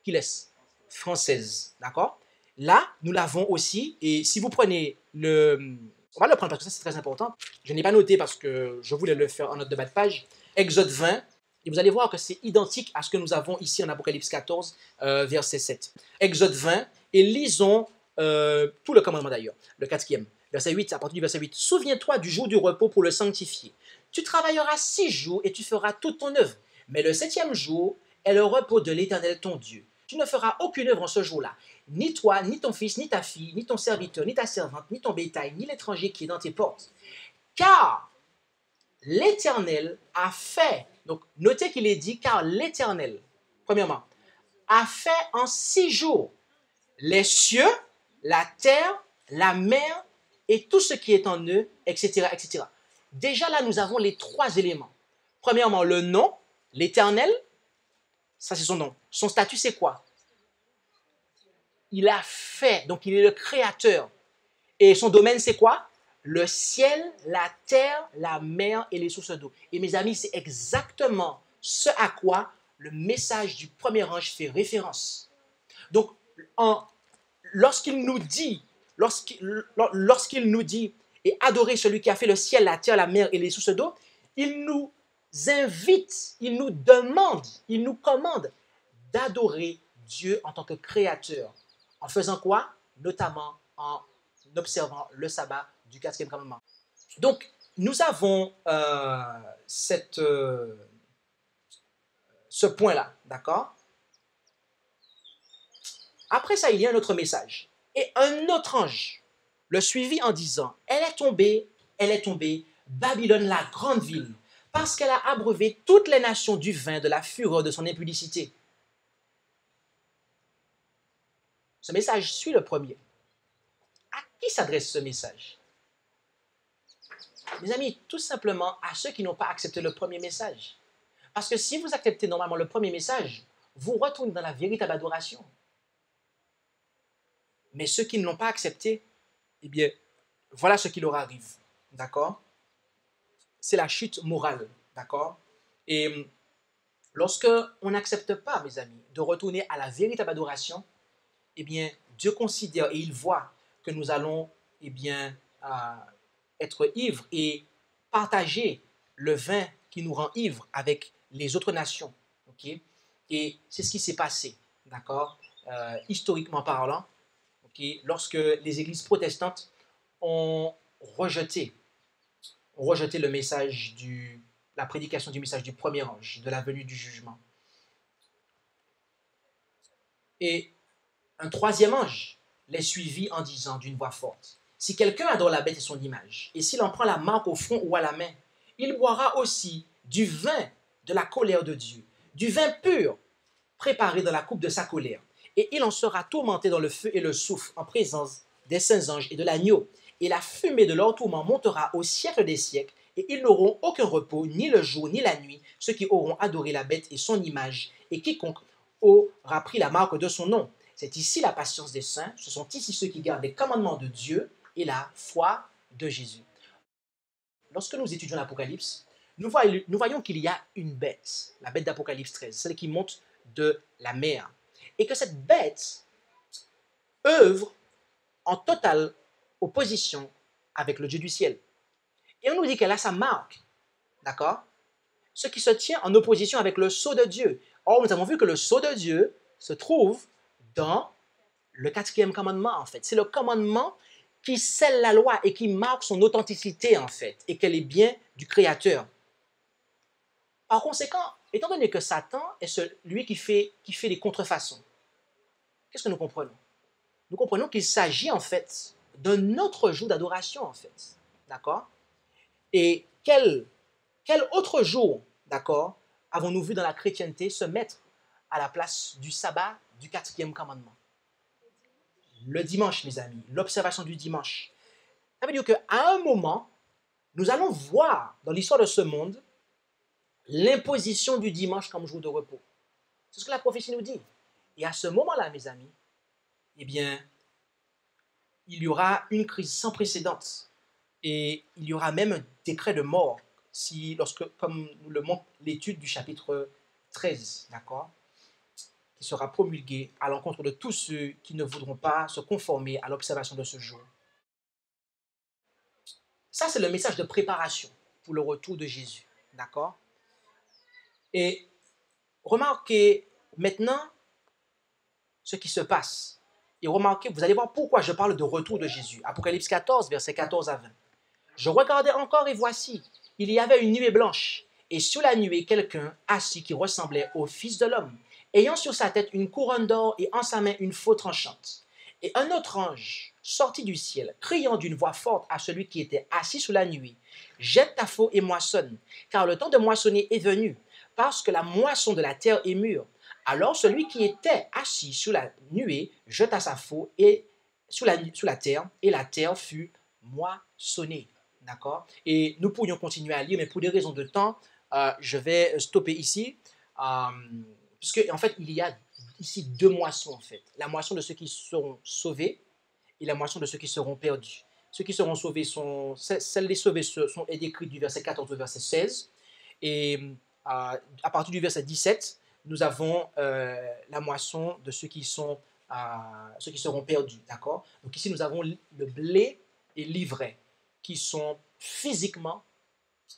qui laisse? Française, d'accord? Là, nous l'avons aussi, et si vous prenez le... On va le prendre parce que ça c'est très important. Je n'ai pas noté parce que je voulais le faire en note de bas de page. Exode 20, et vous allez voir que c'est identique à ce que nous avons ici en Apocalypse 14, verset 7. Exode 20, et lisons tout le commandement d'ailleurs, le quatrième. Verset 8, à partir du verset 8. Souviens-toi du jour du repos pour le sanctifier. Tu travailleras 6 jours et tu feras toute ton œuvre. Mais le septième jour est le repos de l'Éternel ton Dieu. Tu ne feras aucune œuvre en ce jour-là. Ni toi, ni ton fils, ni ta fille, ni ton serviteur, ni ta servante, ni ton bétail, ni l'étranger qui est dans tes portes. Car l'Éternel a fait, donc notez qu'il est dit, car l'Éternel, premièrement, a fait en 6 jours les cieux, la terre, la mer et tout ce qui est en eux, etc., etc. Déjà là, nous avons les trois éléments. Premièrement, le nom, l'Éternel, ça c'est son nom. Son statut, c'est quoi? Il a fait, donc il est le créateur. Et son domaine, c'est quoi? Le ciel, la terre, la mer et les sources d'eau. Et mes amis, c'est exactement ce à quoi le message du premier ange fait référence. Donc, lorsqu'il nous dit, et adorer celui qui a fait le ciel, la terre, la mer et les sources d'eau, il nous invite, il nous demande, il nous commande d'adorer Dieu en tant que créateur. En faisant quoi? Notamment en observant le sabbat du quatrième commandement. Donc, nous avons ce point-là, d'accord? Après ça, il y a un autre message. Et un autre ange le suivit en disant, elle est tombée, Babylone, la grande ville, parce qu'elle a abreuvé toutes les nations du vin de la fureur de son impudicité. Ce message suit le premier. À qui s'adresse ce message? Mes amis, tout simplement à ceux qui n'ont pas accepté le premier message. Parce que si vous acceptez normalement le premier message, vous retournez dans la véritable adoration. Mais ceux qui ne l'ont pas accepté, eh bien, voilà ce qui leur arrive. D'accord? C'est la chute morale. D'accord? Et lorsque on n'accepte pas, mes amis, de retourner à la véritable adoration, eh bien, Dieu considère et il voit que nous allons, eh bien, être ivres et partager le vin qui nous rend ivres avec les autres nations. Okay? Et c'est ce qui s'est passé, d'accord? Historiquement parlant, okay? Lorsque les églises protestantes ont rejeté, le message la prédication du message du premier ange, de la venue du jugement. Et un troisième ange les suivit en disant d'une voix forte, « Si quelqu'un adore la bête et son image, et s'il en prend la marque au front ou à la main, il boira aussi du vin de la colère de Dieu, du vin pur, préparé dans la coupe de sa colère. Et il en sera tourmenté dans le feu et le soufre en présence des saints anges et de l'agneau. Et la fumée de leur tourment montera au siècle des siècles, et ils n'auront aucun repos, ni le jour, ni la nuit, ceux qui auront adoré la bête et son image, et quiconque aura pris la marque de son nom. C'est ici la patience des saints, ce sont ici ceux qui gardent les commandements de Dieu et la foi de Jésus. » Lorsque nous étudions l'Apocalypse, nous voyons qu'il y a une bête, la bête d'Apocalypse 13, celle qui monte de la mer, et que cette bête œuvre en totale opposition avec le Dieu du ciel. Et on nous dit qu'elle a sa marque, d'accord? Ce qui se tient en opposition avec le sceau de Dieu. Or, nous avons vu que le sceau de Dieu se trouve dans le 4e commandement, en fait. C'est le commandement qui scelle la loi et qui marque son authenticité, en fait, et qu'elle est bien du Créateur. Par conséquent, étant donné que Satan est celui qui fait les contrefaçons, qu'est-ce que nous comprenons? Nous comprenons qu'il s'agit, en fait, d'un autre jour d'adoration, en fait. D'accord? Et quel autre jour, d'accord, avons-nous vu dans la chrétienté se mettre à la place du sabbat du 4e commandement? Le dimanche, mes amis, l'observation du dimanche. Ça veut dire qu'à un moment, nous allons voir dans l'histoire de ce monde l'imposition du dimanche comme jour de repos. C'est ce que la prophétie nous dit. Et à ce moment-là, mes amis, eh bien, il y aura une crise sans précédent. Et il y aura même un décret de mort, comme nous le montre l'étude du chapitre 13, d'accord, qui sera promulgué à l'encontre de tous ceux qui ne voudront pas se conformer à l'observation de ce jour. Ça, c'est le message de préparation pour le retour de Jésus, d'accord? Et remarquez maintenant ce qui se passe. Et remarquez, vous allez voir pourquoi je parle de retour de Jésus. Apocalypse 14, versets 14 à 20. « Je regardais encore et voici, il y avait une nuée blanche, et sur la nuée quelqu'un assis qui ressemblait au Fils de l'homme, ayant sur sa tête une couronne d'or et en sa main une faux tranchante. Et un autre ange sortit du ciel, criant d'une voix forte à celui qui était assis sous la nuée, « Jette ta faux et moissonne, car le temps de moissonner est venu, parce que la moisson de la terre est mûre. Alors celui qui était assis sous la nuée jeta sa faux et sous la terre, et la terre fut moissonnée. » D'accord? Et nous pourrions continuer à lire, mais pour des raisons de temps, je vais stopper ici, puisque en fait, il y a ici deux moissons, en fait. La moisson de ceux qui seront sauvés et la moisson de ceux qui seront perdus. Ceux qui seront sauvés celles des sauvés sont décrites du verset 14 au verset 16, et à partir du verset 17, nous avons la moisson de ceux qui seront perdus, d'accord? Donc ici, nous avons le blé et l'ivraie, qui sont physiquement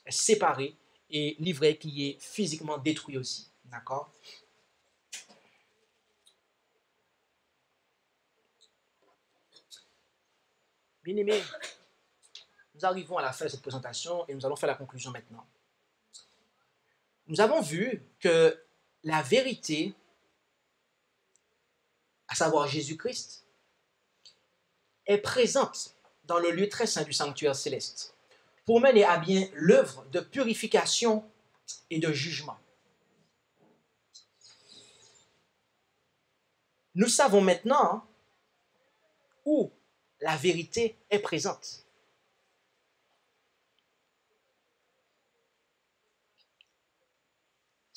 séparés, et l'ivraie qui est physiquement détruit aussi. D'accord? Bien-aimés, nous arrivons à la fin de cette présentation et nous allons faire la conclusion maintenant. Nous avons vu que la vérité, à savoir Jésus-Christ, est présente dans le lieu très saint du sanctuaire céleste pour mener à bien l'œuvre de purification et de jugement. Nous savons maintenant où la vérité est présente.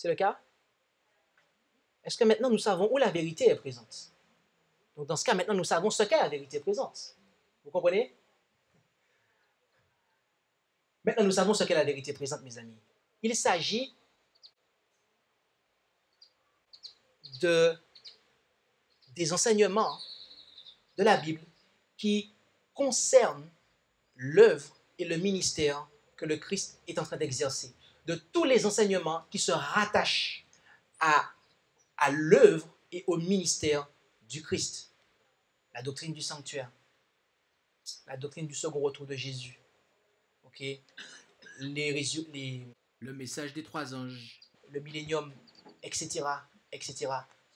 C'est le cas? Est-ce que maintenant nous savons où la vérité est présente? Donc dans ce cas, maintenant nous savons ce qu'est la vérité présente. Vous comprenez? Maintenant nous savons ce qu'est la vérité présente, mes amis. Il s'agit des enseignements de la Bible qui concernent l'œuvre et le ministère que le Christ est en train d'exercer. De tous les enseignements qui se rattachent à l'œuvre et au ministère du Christ. La doctrine du sanctuaire, la doctrine du second retour de Jésus, okay? Le message des trois anges, le millénium, etc., etc.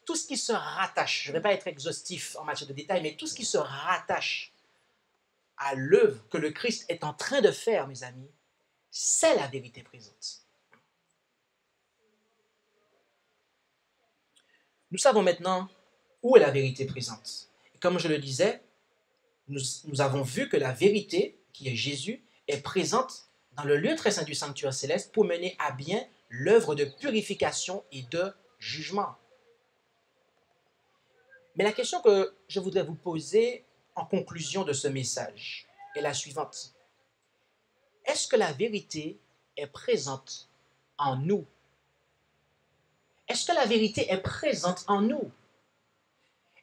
Tout ce qui se rattache, je ne vais pas être exhaustif en matière de détails, mais tout ce qui se rattache à l'œuvre que le Christ est en train de faire, mes amis, c'est la vérité présente. Nous savons maintenant où est la vérité présente. Et comme je le disais, nous avons vu que la vérité, qui est Jésus, est présente dans le lieu très saint du sanctuaire céleste pour mener à bien l'œuvre de purification et de jugement. Mais la question que je voudrais vous poser en conclusion de ce message est la suivante. Est-ce que la vérité est présente en nous? Est-ce que la vérité est présente en nous?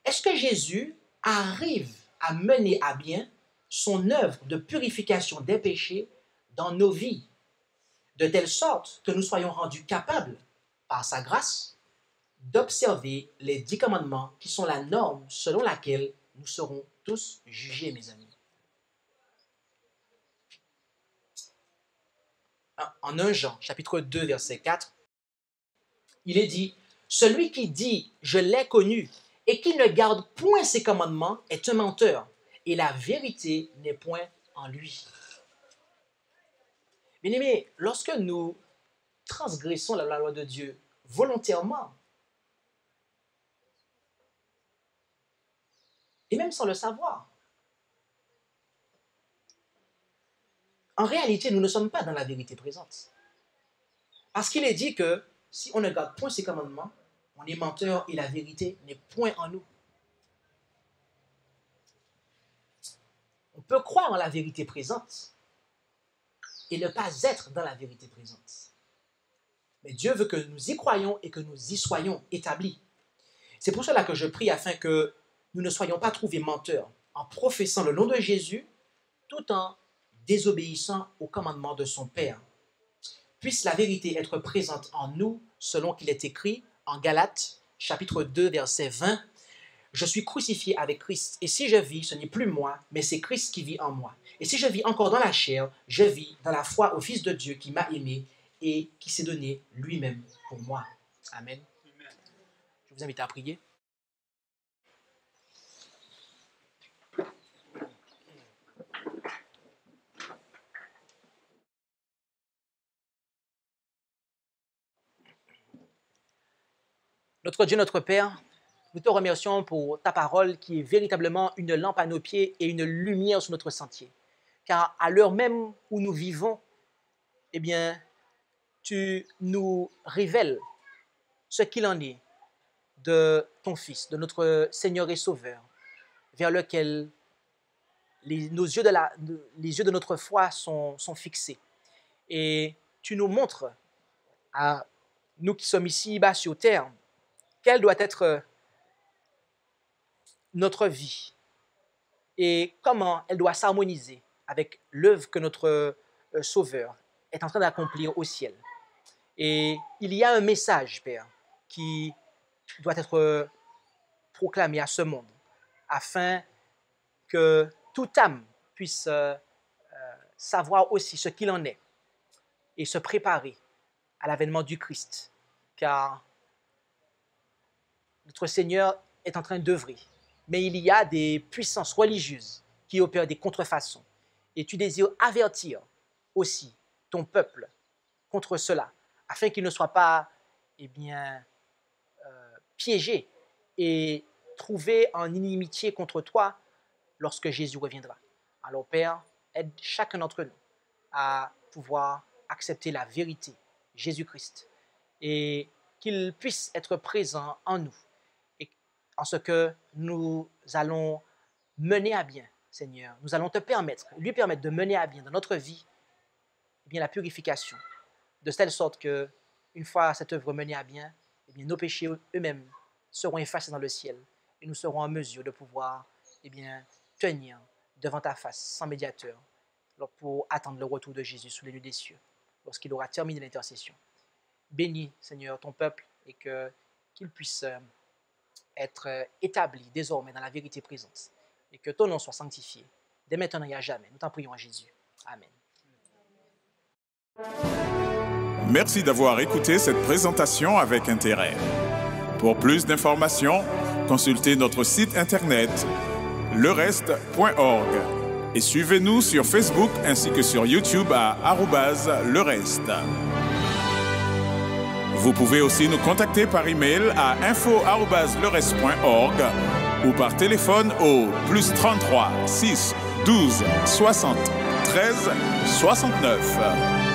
Est-ce que Jésus arrive à mener à bien son œuvre de purification des péchés dans nos vies, de telle sorte que nous soyons rendus capables, par sa grâce, d'observer les 10 commandements qui sont la norme selon laquelle nous serons tous jugés, mes amis. En 1 Jean, chapitre 2, verset 4, il est dit, « Celui qui dit « Je l'ai connu » et qui ne garde point ses commandements est un menteur, et la vérité n'est point en lui. » Bien-aimés, lorsque nous transgressons la loi de Dieu volontairement, et même sans le savoir, en réalité, nous ne sommes pas dans la vérité présente. Parce qu'il est dit que si on ne garde point ses commandements, on est menteur et la vérité n'est point en nous. On peut croire en la vérité présente et ne pas être dans la vérité présente. Mais Dieu veut que nous y croyions et que nous y soyons établis. C'est pour cela que je prie afin que nous ne soyons pas trouvés menteurs en professant le nom de Jésus tout en désobéissant au commandement de son Père. Puisse la vérité être présente en nous selon qu'il est écrit en Galates, chapitre 2, verset 20. « Je suis crucifié avec Christ, et si je vis, ce n'est plus moi, mais c'est Christ qui vit en moi. Et si je vis encore dans la chair, je vis dans la foi au Fils de Dieu qui m'a aimé et qui s'est donné lui-même pour moi. » Amen. Je vous invite à prier. Notre Dieu, notre Père, nous te remercions pour ta parole qui est véritablement une lampe à nos pieds et une lumière sur notre sentier. Car à l'heure même où nous vivons, eh bien, tu nous révèles ce qu'il en est de ton Fils, de notre Seigneur et Sauveur, vers lequel les yeux de notre foi sont fixés. Et tu nous montres, à nous qui sommes ici bas sur terre, quelle doit être notre vie et comment elle doit s'harmoniser avec l'œuvre que notre Sauveur est en train d'accomplir au ciel. Et il y a un message, Père, qui doit être proclamé à ce monde afin que toute âme puisse savoir aussi ce qu'il en est et se préparer à l'avènement du Christ, car notre Seigneur est en train d'œuvrer. Mais il y a des puissances religieuses qui opèrent des contrefaçons. Et tu désires avertir aussi ton peuple contre cela, afin qu'il ne soit pas piégé et trouvé en inimitié contre toi lorsque Jésus reviendra. Alors Père, aide chacun d'entre nous à pouvoir accepter la vérité, Jésus-Christ, et qu'il puisse être présent en nous et en ce que nous allons mener à bien, Seigneur. Nous allons lui permettre de mener à bien dans notre vie eh bien, la purification, de telle sorte que, une fois cette œuvre menée à bien, eh bien, nos péchés eux-mêmes seront effacés dans le ciel et nous serons en mesure de pouvoir eh bien, tenir devant ta face sans médiateur pour attendre le retour de Jésus sous les nuées des cieux, lorsqu'il aura terminé l'intercession. Bénis, Seigneur, ton peuple et qu'il puisse être établi désormais dans la vérité présente et que ton nom soit sanctifié dès maintenant et à jamais. Nous t'en prions à Jésus. Amen. Merci d'avoir écouté cette présentation avec intérêt. Pour plus d'informations, consultez notre site internet lereste.org et suivez-nous sur Facebook ainsi que sur YouTube à @lereste. Vous pouvez aussi nous contacter par email à info@lereste.org ou par téléphone au +33 6 12 60 13 69.